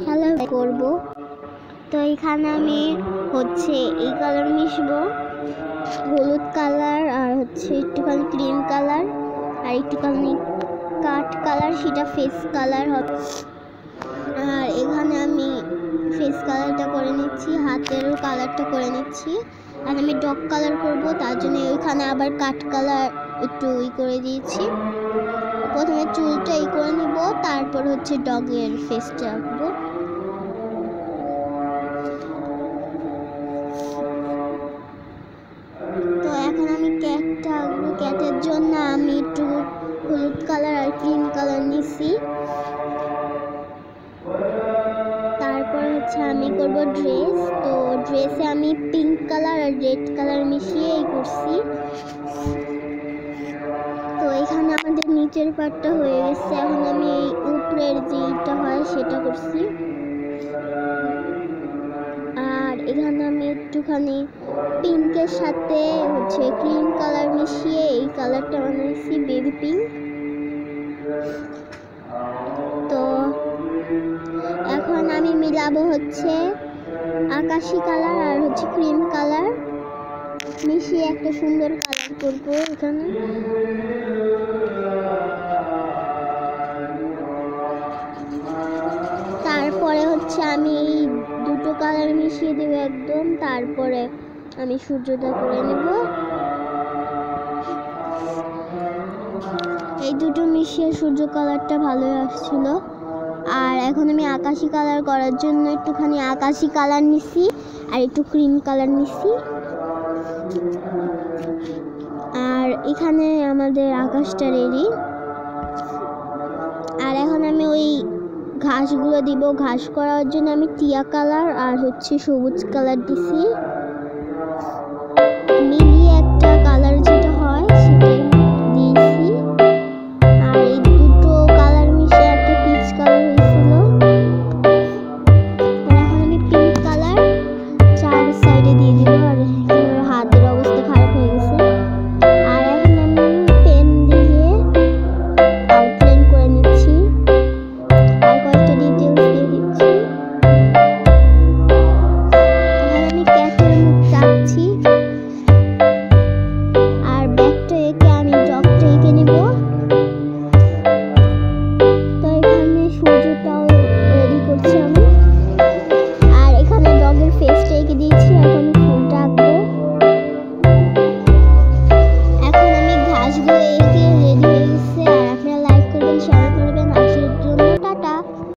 Hello করব। তো এখানে আমি এই কালার মিশবো, হলুদ কালার আর একটুখানি ক্রিম কালার আর একটুখানি কাঠ কালার, সেটা ফেস কালার হবে। আর এখানে আমি ফেস কালারটা করে নিচ্ছি, হাতেরও কালারটা করে নিচ্ছি। আর আমি ডগ কালার করব, তার জন্য ওইখানে আবার কাঠ কালার একটু করে দিয়েছি। প্রথমে চুলটা করে নিব, তারপর ডগের ফেসটা আঁকবো। তো এখন আমি ক্যাটটা আঁকবো। ক্যাটের জন্য আমি একটু হলুদ কালার আর ক্রিম কালার নিছি। তারপর আমি করব ড্রেস। তো ড্রেসে আমি পিঙ্ক কালার আর রেড কালার মিশিয়ে করছি। তো এখানে আমাদের নিচের পার্টটা হয়ে গেছে। এখন আমি উপরের যেটা হয় সেটা করছি। আর এখানে আমি একটুখানি পিঙ্কের সাথে ক্রিম কালার মিশিয়ে এই কালারটা বানাইছি, বেবি পিঙ্ক। তো এখন আমি মিলাবো আকাশি কালার আর ক্রিম কালার মিশিয়ে একটা সুন্দর কালার করবো এখানে। তারপরে আমি এই দুটো কালার মিশিয়ে দেব একদম। তারপরে আমি সূর্যোদয় করে নেব। এই দুটো মিশিয়ে সূর্য কালারটা ভালোই আসছিল। আর এখন আমি আকাশি কালার করার জন্য একটুখানি আকাশি কালার নিছি আর একটু ক্রিম কালার নিছি। আর এখানে আমাদের আকাশটা রেডি। আর এখন আমি ওই ঘাসগুলো দিব। ঘাস করার জন্য আমি টিয়া কালার আর সবুজ কালার দিছি।